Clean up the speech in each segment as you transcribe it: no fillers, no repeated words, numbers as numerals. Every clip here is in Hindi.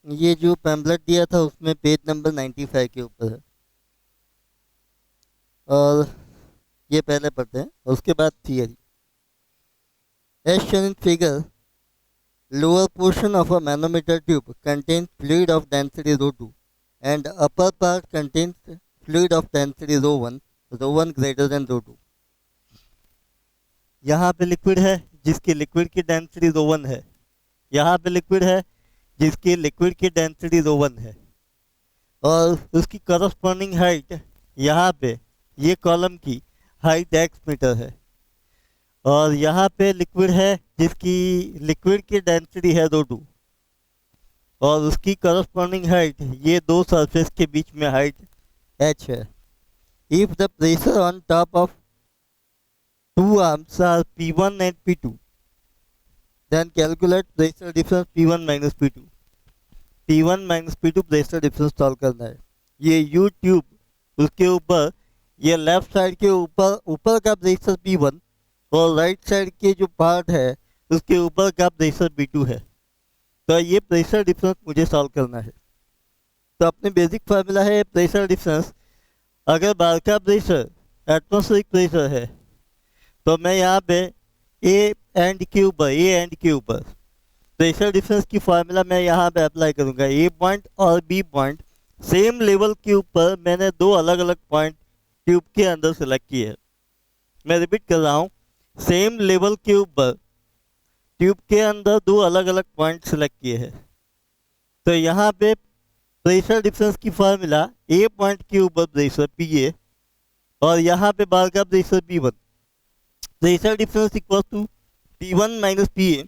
ये जो पैम्पलेट दिया था उसमें पेज नंबर 95 के ऊपर है। और ये पहले पढ़ते हैं और उसके बाद theory. As shown in figure, lower portion of a manometer tube contains fluid of density rho 2 and upper part contains fluid of density rho 1 greater than rho 2। यहाँ पे लिक्विड है जिसकी लिक्विड की डेंसिटी रो 1 है। यहाँ पे लिक्विड है जिसकी लिक्विड की डेंसिटी रो 1 है और उसकी करस्पॉन्डिंग हाइट यहाँ पे ये कॉलम की हाइट एक्स मीटर है। और यहाँ पे लिक्विड है जिसकी लिक्विड की डेंसिटी है रो 2 और उसकी करस्पॉन्डिंग हाइट ये दो सरफेस के बीच में हाइट h है। If the pressure on top of two arms are P1 and P2, then calculate pressure difference P1 minus P2। P1 minus P2 pressure difference solve करना है। ये U ट्यूब उसके ऊपर ये लेफ्ट साइड के ऊपर ऊपर का प्रेशर P1 और राइट साइड के जो पार्ट है उसके ऊपर का प्रेशर P2 है। तो ये प्रेशर डिफरेंस मुझे सॉल्व करना है। तो अपने बेसिक फार्मूला है प्रेशर डिफरेंस। अगर बाहर का प्रेशर एटमॉस्फेरिक प्रेशर है तो मैं यहाँ पे ए एंड के ऊपर प्रेशर डिफरेंस की फार्मूला मैं यहाँ पे अप्लाई करूँगा। ए पॉइंट और बी पॉइंट सेम लेवल के ऊपर मैंने दो अलग अलग पॉइंट ट्यूब के अंदर सेलेक्ट किए हैं। मैं रिपीट कर रहा हूँ, सेम लेवल के ऊपर ट्यूब के अंदर दो अलग अलग पॉइंट सेलेक्ट किए हैं। तो यहाँ पे प्रेशर डिफरेंस की फार्मूला ए पॉइंट के ऊपर प्रेशर पी ए और यहाँ पे बाहर का pressure P1। Pressure difference equal to P1 minus PA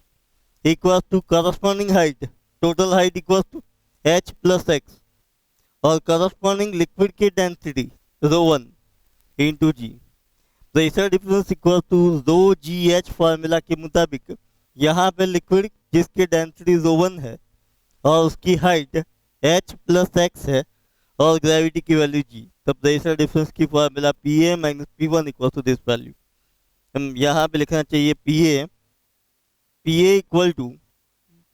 equal to corresponding height, total height equal to H plus X और करस्पॉन्डिंग लिक्विड की density rho 1 into G. Pressure difference equal to rho G H formula के मुताबिक यहाँ पे लिक्विड जिसकी डेंसिटी रो 1 है और उसकी हाइट H प्लस एक्स है और ग्रेविटी की वैल्यू जी। तो प्रेशर डिफरेंस की formula PA minus P1 equal to this value. हम यहाँ पे लिखना चाहिए PA equal to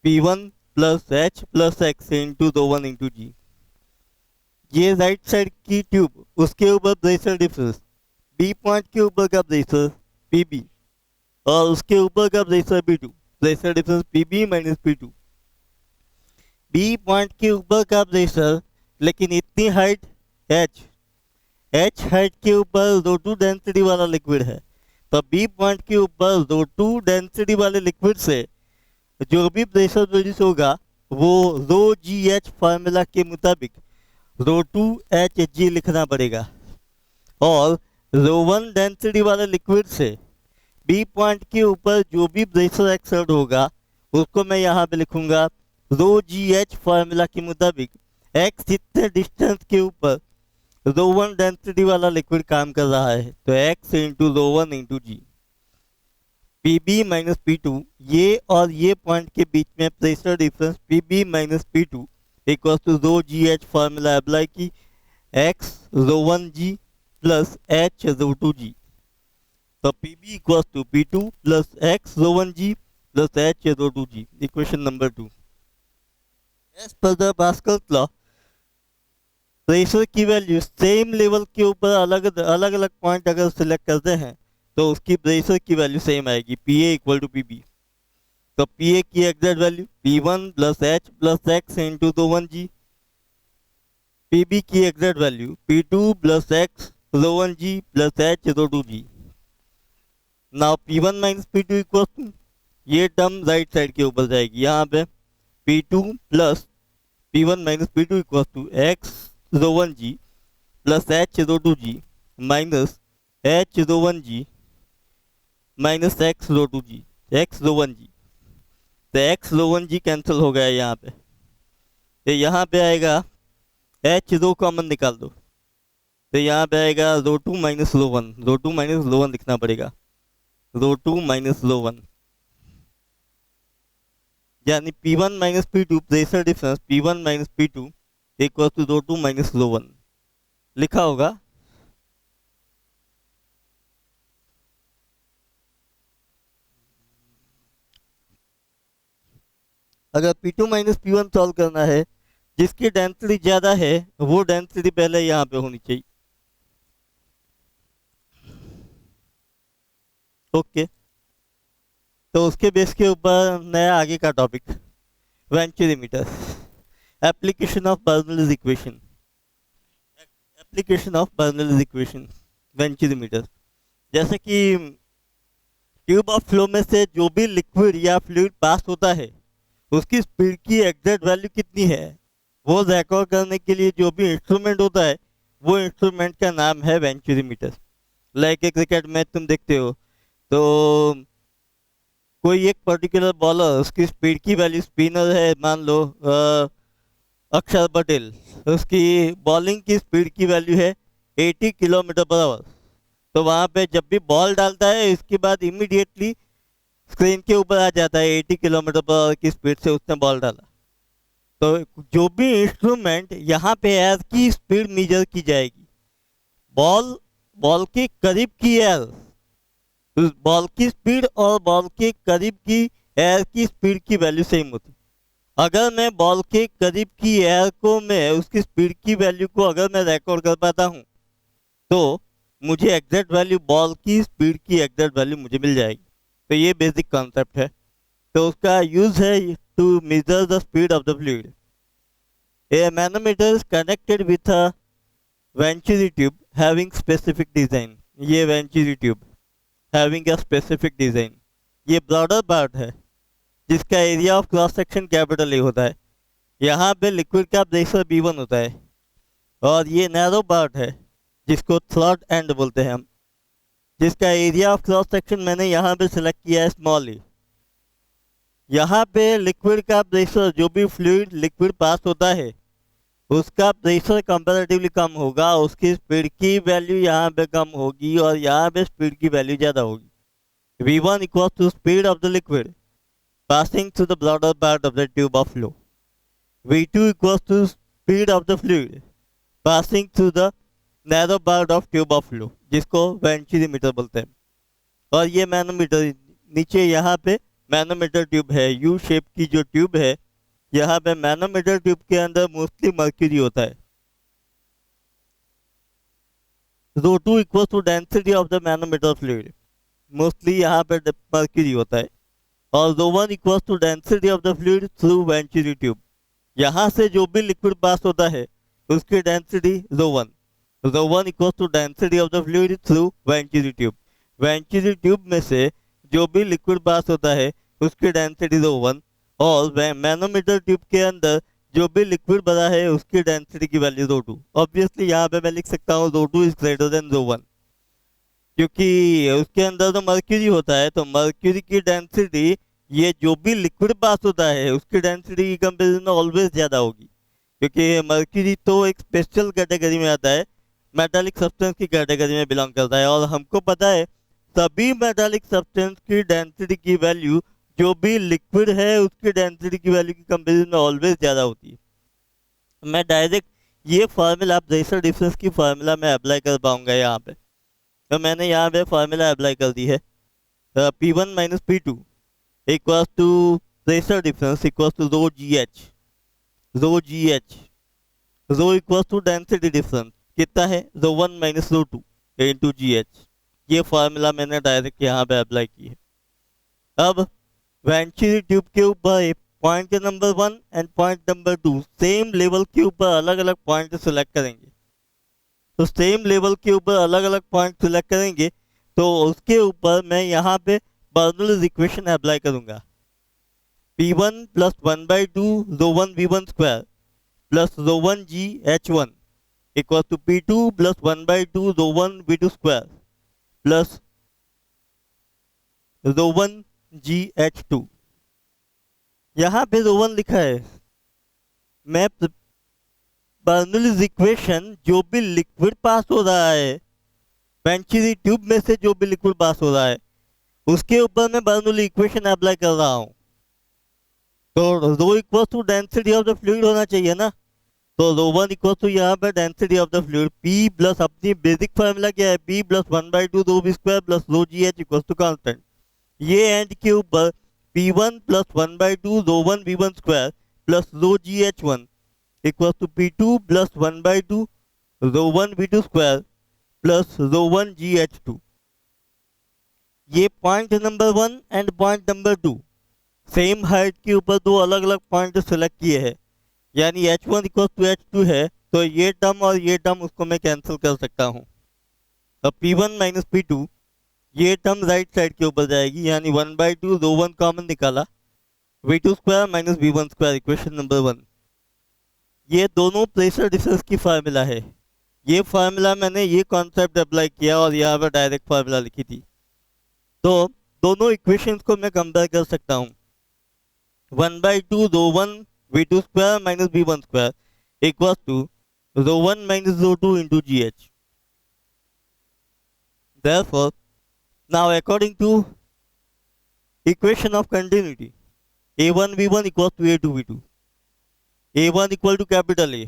P1 plus H plus x into rho 1 into g. ये राइट साइड की ट्यूब उसके ऊपर प्रेशर डिफरेंस बी पॉइंट के ऊपर का प्रेशर PB और उसके ऊपर का pressure P2। Pressure difference PB minus P2। B point के ऊपर का प्रेशर लेकिन इतनी हाइट H हाइट के ऊपर रो 2 डेंसिटी वाला लिक्विड है। तो बी पॉइंट के ऊपर रो 2 डेंसिटी वाले लिक्विड से जो भी प्रेशर प्रोड्यूस होगा वो रो जी एच फार्मूला के मुताबिक रो 2 एच जी लिखना पड़ेगा। और रो 1 डेंसिटी वाले लिक्विड से बी पॉइंट के ऊपर जो भी प्रेशर एक्सर्ट होगा उसको मैं यहाँ पे लिखूंगा रो जी एच फार्मूला के मुताबिक एक्स जितने डिस्टेंस के ऊपर रो 1 डेंसिटी वाला लिक्विड काम कर रहा है तो X into rho 1 into G. PB minus P2 ये और ये पॉइंट के बीच में pressure difference PB minus P2 equal to rho G H formula apply की X rho 1 G plus H rho 2 G. तो PB equal to P2 plus X rho 1 G plus H rho 2 G. Equation number 2। As per the Pascal law pressure की वैल्यू सेम लेवल के ऊपर अलग अलग पॉइंट अगर सिलेक्ट करते हैं तो उसकी प्रेशर की वैल्यू सेम आएगी PA इक्वल टू PB। तो PA की exact value P1 plus H plus x into rho 1 G. PB की exact value P2 plus X rho 1 G plus H rho 2 G. Now P1 minus P2 equal to ये टर्म राइट साइड के ऊपर जाएगी। यहाँ पे P2 plus P1 minus P2 equal to X rho 1 G plus H rho 2 ji minus H row 1 ji minus x row 2 ji x rho 1 जी। तो एक्स रो 1 जी कैंसिल हो गया यहाँ पे। तो यहाँ पे आएगा H रो कॉमन निकाल दो तो यहाँ पे आएगा रो 2 माइनस रो 1। रो 2 माइनस रो 1 लिखना पड़ेगा। रो 2 माइनस रो 1 यानी P1 minus P2 pressure difference P1 minus P2 equal to rho 2 minus rho 1 लिखा होगा। अगर P2 माइनस P1 सॉल्व करना है जिसकी डेंसिटी ज़्यादा है वो डेंसिटी पहले यहाँ पे होनी चाहिए। ओके, तो उसके बेस के ऊपर नया आगे का topic, venturimeter, application of Bernoulli's equation, application of Bernoulli's equation, venturimeter. जैसे कि ट्यूब ऑफ फ्लो में से जो भी लिक्विड या फ्लूइड पास होता है उसकी स्पीड की एग्जैक्ट वैल्यू कितनी है वो रिकॉर्ड करने के लिए जो भी इंस्ट्रूमेंट होता है वो इंस्ट्रूमेंट का नाम है वेंचुरीमीटर। लाइक एक क्रिकेट मैच तुम देखते हो तो कोई एक पर्टिकुलर बॉलर, उसकी स्पीड की वैल्यू, स्पिनर है मान लो अक्षर पटेल, उसकी बॉलिंग की स्पीड की वैल्यू है 80 किलोमीटर पर आवर। तो वहाँ पे जब भी बॉल डालता है इसके बाद इमीडिएटली स्क्रीन के ऊपर आ जाता है 80 किलोमीटर पर आवर की स्पीड से उसने बॉल डाला। तो जो भी इंस्ट्रूमेंट यहाँ पे एयर की स्पीड मेजर की जाएगी, बॉल बॉल के करीब की एयर, बॉल की स्पीड और बॉल के करीब की एयर की स्पीड की वैल्यू सेम होती। अगर मैं बॉल के करीब की एयर को, मैं उसकी स्पीड की वैल्यू को अगर मैं रिकॉर्ड कर पाता हूँ तो मुझे एग्जैक्ट वैल्यू, बॉल की स्पीड की एग्जैक्ट वैल्यू मुझे मिल जाएगी। तो ये बेसिक कॉन्सेप्ट है। तो उसका यूज है to measure the speed of the fluid. A manometer is connected with a venturi tube having specific design. ये venturi tube having a specific design, ये ब्रॉडर पार्ट है जिसका area of cross section capital A होता है। यहाँ पे लिक्विड का प्रेशर B1 होता है और ये नैरो पार्ट है जिसको थ्रॉट एंड बोलते हैं हम, जिसका एरिया ऑफ क्रॉस सेक्शन मैंने यहाँ पे सिलेक्ट किया है स्मॉल ए। यहाँ पे लिक्विड का प्रेशर, जो भी फ्लूइड लिक्विड पास होता है उसका प्रेशर कंपैरेटिवली कम होगा, उसकी स्पीड की वैल्यू यहाँ पे कम होगी और यहाँ पे स्पीड की वैल्यू ज़्यादा होगी। V1 equal to speed of the liquid passing through the broader part of the tube of flow. V2 equals to speed of the fluid passing through the narrow part of tube of flow, जिसको वेंचुरीमीटर बोलते हैं। और ये मैनोमीटर, नीचे यहाँ पे मैनोमीटर ट्यूब है, यू शेप की जो ट्यूब है, यहाँ पे मैनोमीटर ट्यूब के अंदर मोस्टली मर्क्यूरी होता है। ρ2 equals to density of the manometer fluid, mostly यहाँ पे मर्क्यूरी होता है। और ρ1 equals to density of the fluid through venturi tube, यहाँ से जो भी लिक्विड पास होता है उसकी density ρ1। ρ1 equals to density of the fluid through venturi tube, venturi tube में से जो भी लिक्विड पास होता है उसकी डेंसिटी ρ1, और मैनोमीटर ट्यूब के अंदर जो भी लिक्विड भरा है उसकी डेंसिटी की वैल्यू ρ2। ऑब्वियसली यहाँ पे मैं लिख सकता हूँ ρ2 इज ग्रेटर देन ρ1, क्योंकि उसके अंदर तो मर्क्यूरी होता है। तो मर्क्यूरी की डेंसिटी, ये जो भी लिक्विड पास होता है उसकी डेंसिटी की कंपेरिजन में ऑलवेज ज़्यादा होगी, क्योंकि मर्क्यूरी तो एक स्पेशल कैटेगरी में आता है, मेटालिक सब्सटेंस की कैटेगरी में बिलोंग करता है। और हमको पता है सभी मेटालिक सब्सटेंस की डेंसिटी की वैल्यू जो भी लिक्विड है उसकी डेंसिटी की वैल्यू की कंपेरिजन में ऑलवेज ज़्यादा होती है। मैं डायरेक्ट ये फार्मूला, प्रेशर डिफरेंस की फार्मूला मैं अप्लाई कर पाऊंगा यहाँ पे। तो मैंने यहाँ पे फार्मूला अप्लाई कर दी है, P1 minus P2 equals to pressure difference equals to rho G H. Rho equals to density difference कितना है, ρ1 माइनस ρ2 इंटू GH। ये फार्मूला मैंने डायरेक्ट यहाँ पे अप्लाई की है। अब वेंचुरी ट्यूब के ऊपर point number 1 and point number 2 same level के ऊपर अलग अलग पॉइंट सेलेक्ट करेंगे। तो सेम लेवल के ऊपर अलग अलग पॉइंट सेलेक्ट करेंगे तो उसके ऊपर मैं यहाँ पे बर्नौलीज इक्वेशन अप्लाई करूंगा। P1 plus 1/2 ρ1 V1 square plus ρ1 GH1 equal to P2 plus 1/2 ρ1 V2 square plus ρ1 GH2। यहाँ पे ρ1 लिखा है। मैं बर्नौलीज इक्वेशन, जो भी लिक्विड पास हो रहा है वेंचुरी ट्यूब में से, जो भी लिक्विड पास हो रहा है उसके ऊपर मैं बर्नौली इक्वेशन अप्लाई कर रहा हूँ। तो rho equal to density of the fluid होना चाहिए ना। तो ρ1 इक्वल टू यहाँ पे density of the fluid P plus, अपनी बेसिक फार्मूला क्या है, P plus 1/2 ρV square plus ρGH equal to constant. ये एंड के ऊपर P1 plus 1/2 ρ1 V1 square plus ρGH1 equal to P2 plus 1/2 ρ1 V2 square plus ρ1 GH2। ये point number 1 and point number 2 same height के ऊपर दो अलग अलग पॉइंट सेलेक्ट किए हैं, यानी H1 इक्वल टू H2 है, तो ये टर्म और ये टर्म उसको मैं कैंसिल कर सकता हूँ। अब P1 माइनस P2 ये टर्म राइट साइड के ऊपर जाएगी, यानी 1/2 ρ1 कॉमन निकाला, V2 square minus V1 square, equation number 1। ये दोनों प्रेशर डिफरेंस की फार्मूला है। ये फार्मूला मैंने ये कॉन्सेप्ट अप्लाई किया और यहाँ पर डायरेक्ट फार्मूला लिखी थी, तो दोनों इक्वेशंस को मैं कंपेयर कर सकता हूँ। 1/2 ρ1 V2 square minus V1 square equals to ρ1 minus ρ2 into GH। Therefore, now according to equation of continuity, A1 V1 equals to A2 V2. A1 equal to capital A,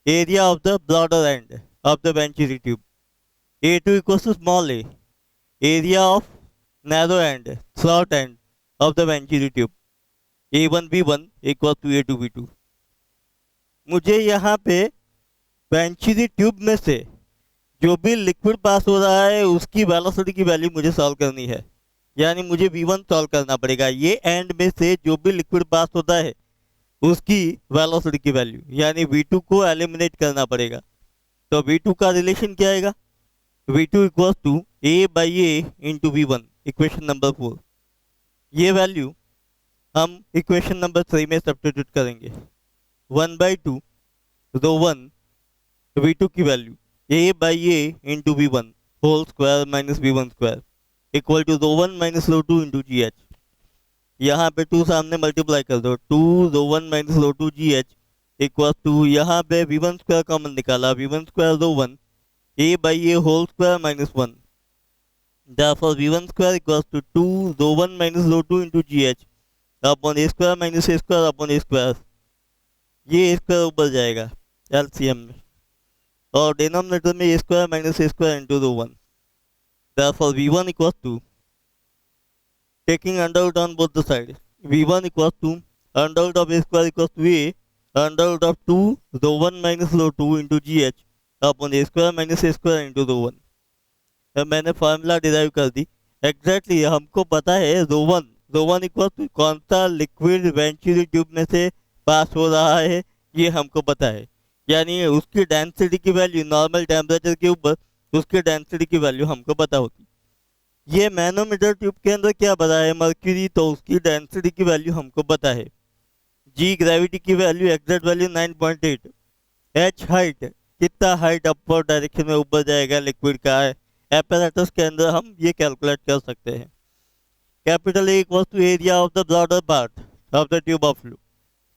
area of the broader end of the venturi tube. A2 equals to small a, area of narrow end, short end of the venturi tube. A1 V1 equals to A2 V2. मुझे यहाँ पे वेंचुरी ट्यूब में से जो भी लिक्विड पास हो रहा है उसकी वेलोसिटी की वैल्यू मुझे सॉल्व करनी है, यानी मुझे V1 सॉल्व करना पड़ेगा। ये एंड में से जो भी लिक्विड पास होता है उसकी वेलोसिटी की वैल्यू, यानी V2 को एलिमिनेट करना पड़ेगा। तो V2 का रिलेशन क्या आएगा? V2 equals to A/A into V1, equation number 4। ये वैल्यू हम इक्वेशन नंबर 3 में सब्स्टिट्यूट करेंगे। 1/2 ρ1 V2 की value A/A into V1 whole square minus V1 square equal to ρ1 minus ρ2 into GH। यहाँ पे 2 सामने मल्टीप्लाई कर दो, 2 ρ1 माइनस ρ2 GH इक्वल टू यहाँ पे V1 स्क्वायर कॉमन निकाला, V1 square ρ1 A/A whole square minus 1। Therefore V1 square equal to 2 ρ1 minus ρ2 into GH upon A square minus A square upon A square. ये A स्क्वायर ऊपर जाएगा LCM में, और डिनोमिनेटर में A square minus A square into ρ1। Therefore V1 equals to, taking under root on both the sides, V1 equals to under root of A square equals to A under root of 2 ρ1 minus ρ2 into GH upon A square minus A square into ρ1। अब मैंने फार्मूला डिराइव कर दी। एग्जैक्टली हमको पता है ρ1 इक्वल टू कौन सा लिक्विड वेंचुरी ट्यूब में से पास हो रहा है, ये हमको पता है, यानी उसकी डेंसिटी की वैल्यू नॉर्मल टेम्परेचर के ऊपर उसकी डेंसिटी की वैल्यू हमको पता होती। ये मैनोमीटर ट्यूब के अंदर क्या पता है? मर्क्यूरी, तो उसकी डेंसिटी की वैल्यू हमको पता है। जी ग्रेविटी की value exact value 9.8। H height, कितना हाइट अपवर्ड डायरेक्शन में ऊपर जाएगा लिक्विड का है, एपैरेटस के अंदर हम ये कैलकुलेट कर सकते हैं। Capital A equal to area of the broader part of the tube of flow.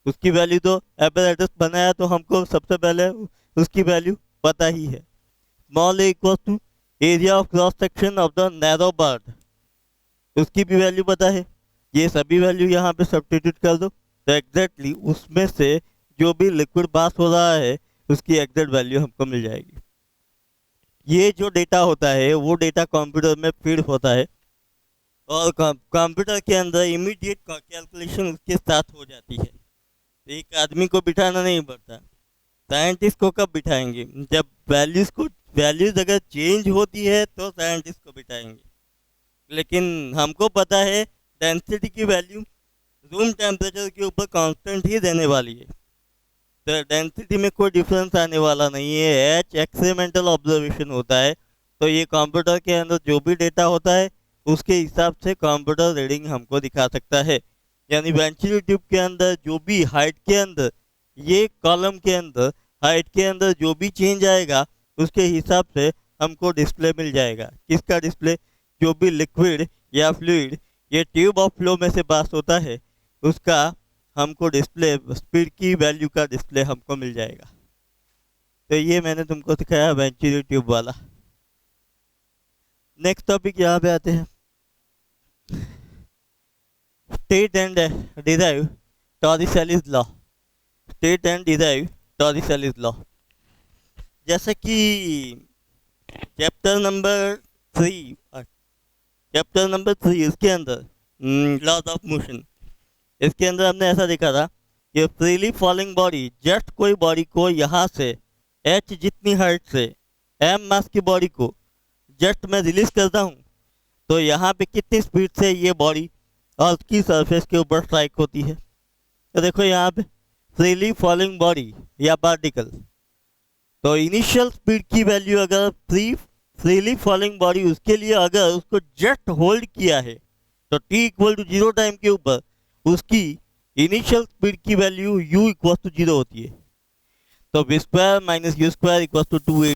उसकी वैल्यू तो एपैरेटस बनाया तो हमको सबसे पहले उसकी वैल्यू पता ही है। Small A equal to area of cross section of the narrow part, उसकी भी वैल्यू पता है। ये सभी वैल्यू यहाँ पे सब्स्टिट्यूट कर दो, तो एग्जैक्टली उसमें से जो भी लिक्विड पास हो रहा है उसकी एग्जैक्ट वैल्यू हमको मिल जाएगी। ये जो डेटा होता है वो डेटा कंप्यूटर में फीड होता है, और कंप्यूटर के अंदर इमीडिएट कैलकुलेशन उसके साथ हो जाती है। तो एक आदमी को बिठाना नहीं पड़ता। साइंटिस्ट को कब बिठाएंगे? जब वैल्यूज अगर चेंज होती है तो साइंटिस्ट को बिठाएंगे। लेकिन हमको पता है डेंसिटी की वैल्यू रूम टेम्परेचर के ऊपर कांस्टेंट ही रहने वाली है, तो डेंसिटी में कोई डिफरेंस आने वाला नहीं है। एच एक्सपेरिमेंटल ऑब्जर्वेशन होता है, तो ये कंप्यूटर के अंदर जो भी डेटा होता है उसके हिसाब से कंप्यूटर रीडिंग हमको दिखा सकता है। यानी वेंचुरी ट्यूब के अंदर जो भी हाइट के अंदर, ये कॉलम के अंदर हाइट के अंदर जो भी चेंज आएगा उसके हिसाब से हमको डिस्प्ले मिल जाएगा। किसका डिस्प्ले? जो भी लिक्विड या फ्लूइड ये ट्यूब ऑफ फ्लो में से पास होता है उसका हमको डिस्प्ले, स्पीड की वैल्यू का डिस्प्ले हमको मिल जाएगा। तो ये मैंने तुमको सिखाया वेंचुरी ट्यूब वाला। नेक्स्ट टॉपिक यहाँ पे आते हैं, state and derive Torricelli's law. State and derive Torricelli's law, जैसे कि चैप्टर नंबर 3 इसके अंदर लॉज ऑफ मोशन, इसके अंदर हमने ऐसा देखा था ये फ्रीली फॉलिंग बॉडी, जस्ट कोई बॉडी को यहाँ से h जितनी हाइट से m मास की बॉडी को जस्ट मैं रिलीज करता हूँ, तो यहाँ पे कितनी स्पीड से ये बॉडी अर्थ की सरफेस के ऊपर स्ट्राइक होती है। तो देखो यहाँ पे फ्रीली फॉलिंग बॉडी या पार्टिकल, तो इनिशियल स्पीड की वैल्यू अगर फ्रीली फॉलिंग बॉडी उसके लिए अगर उसको जस्ट होल्ड किया है तो t इक्वल टू 0 टाइम के ऊपर उसकी इनिशियल स्पीड की वैल्यू u इक्वल टू 0 होती है। तो v square minus U square equal to 2a।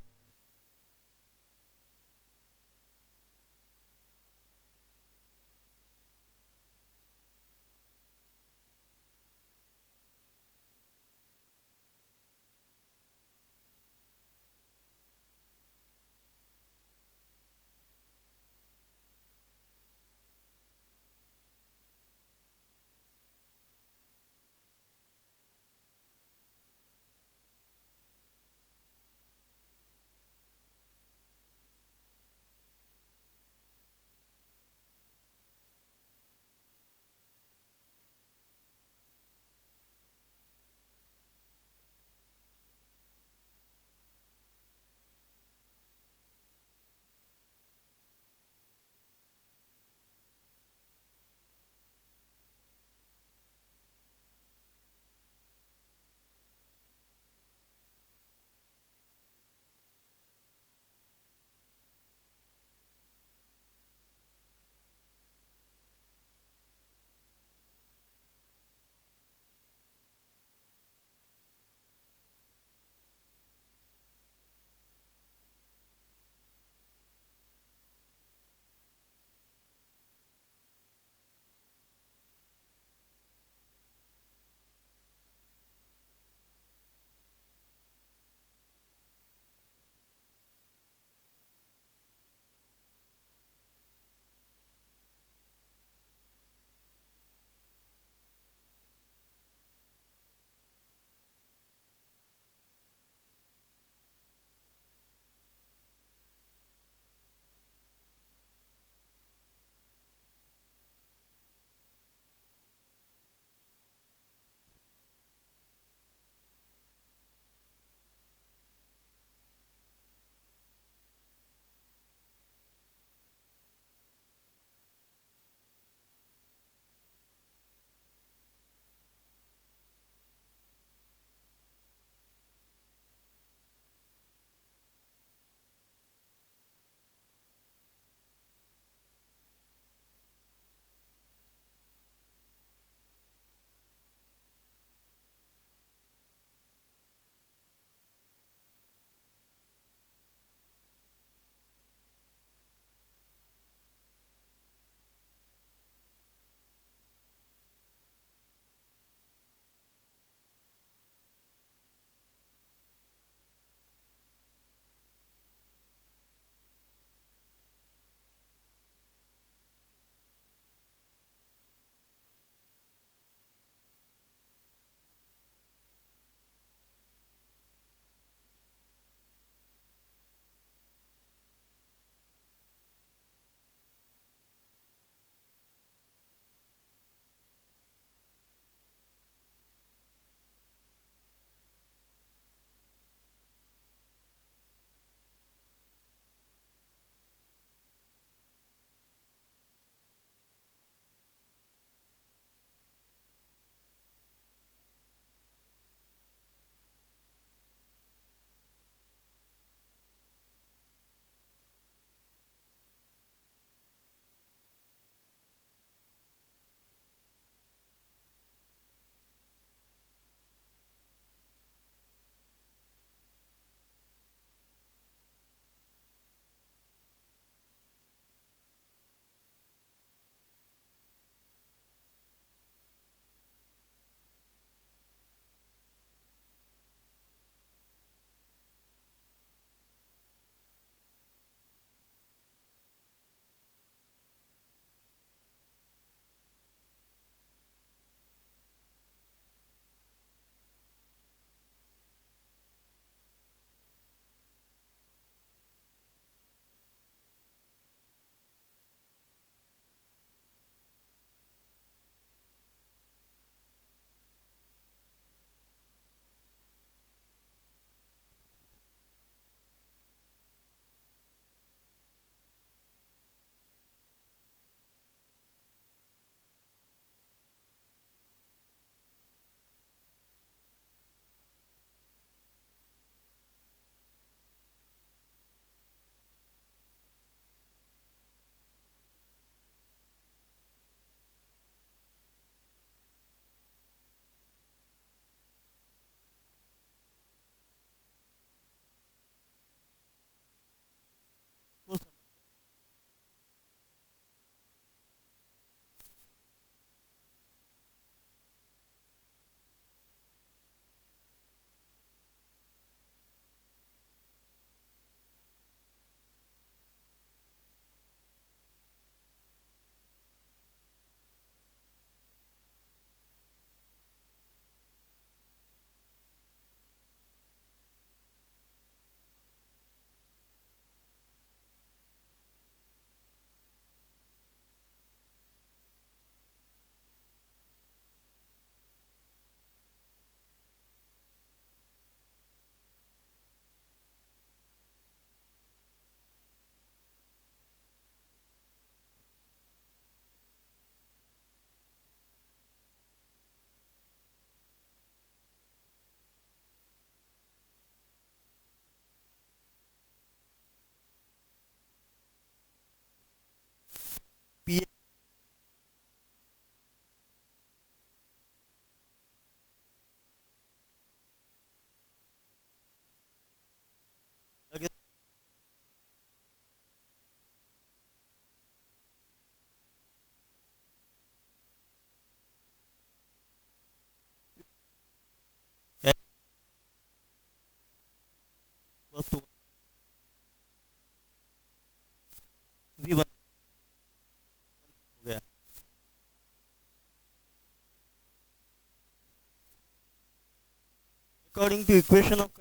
According to equation of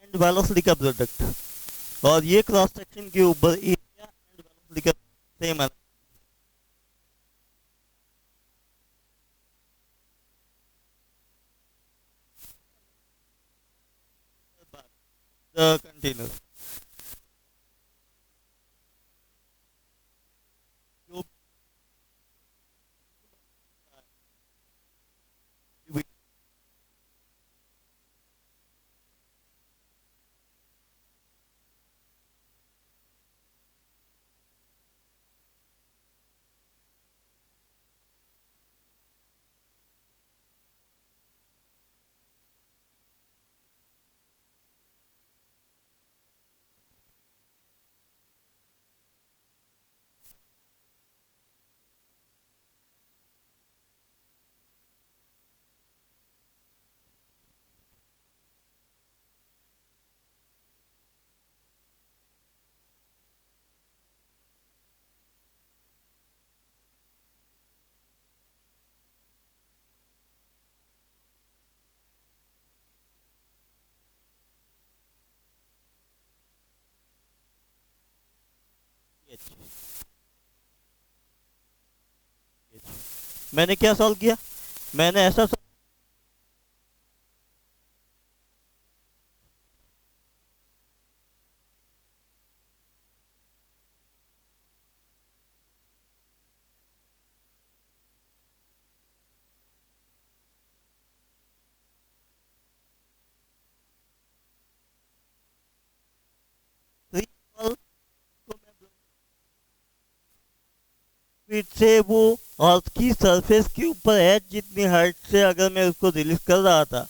and velocity का प्रोडक्ट, और ये क्रॉस सेक्शन के ऊपर एरिया एंड वेलोसिटी का सेम है। The container जो भी मैंने क्या सॉल्व किया, मैंने ऐसा 3 को मैं स्पीड से वो अर्थ की सरफेस के ऊपर एच जितनी हाइट से अगर मैं उसको रिलीज कर रहा था,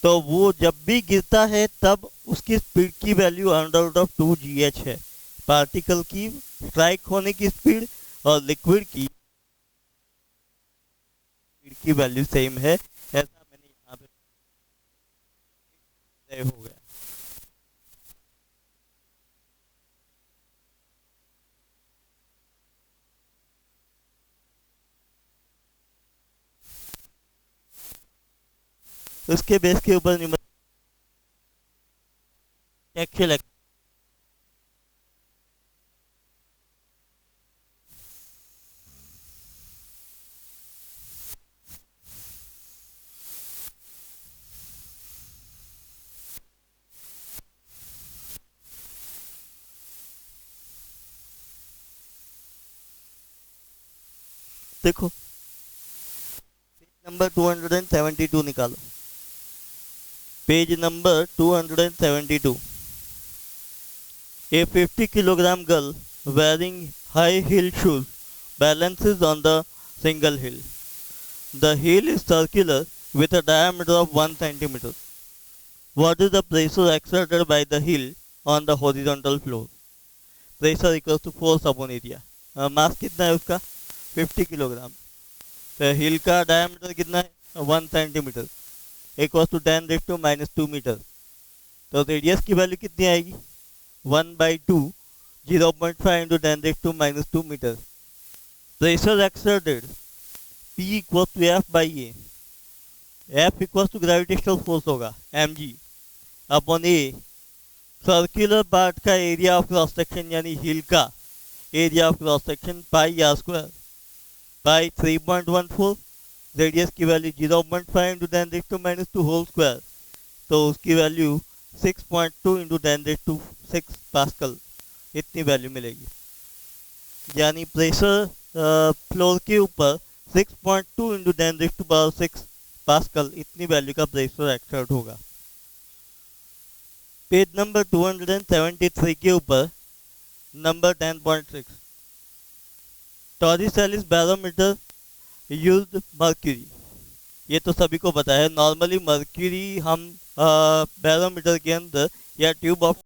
तो वो जब भी गिरता है तब उसकी स्पीड की value under root of 2gh है। पार्टिकल की स्ट्राइक होने की स्पीड और लिक्विड की स्पीड की वैल्यू सेम है, ऐसा मैंने यहाँ पे तय हो गया। उसके बेस के ऊपर एक्चुअल देखो, पेज नंबर 272 निकालो, page number 272। A 50 kilogram girl wearing high heel shoes balances on the single heel. The heel is circular with a diameter of 1 centimeter. What is the pressure exerted by the heel on the horizontal floor? Pressure equals to force upon area. मास कितना है उसका 50 किलोग्राम, तो हील का डायमीटर कितना है 1 सेंटीमीटर, इक्वल टू 10⁻² मीटर। तो रेडियस की वैल्यू कितनी आएगी 1/2, 0.5 into 10⁻² metre. Pressure exerted P equal to F by A, F equal to gravitational force होगा mg upon A, circular part का एरिया ऑफ क्रॉस सेक्शन यानी हील का area of cross section pi R square by 3.14, radius की वैल्यू 0.5 इंटू 10⁻² होल स्क्वायर, तो उसकी वैल्यू 6.2 इंटू 10⁶ पास्कल, इतनी वैल्यू मिलेगी। यानी प्रेशर फ्लोर के ऊपर 6.2 इंटू 10⁶ पास्कल, इतनी वैल्यू का प्रेशर एक्सर्ट होगा। पेज नंबर 273 के ऊपर नंबर 10.6, टॉरिसेलिस बैरोमीटर यूज्ड मर्क्यूरी। ये तो सभी को पता है, नॉर्मली मर्क्यूरी हम बैरोमीटर के अंदर या ट्यूब ऑफ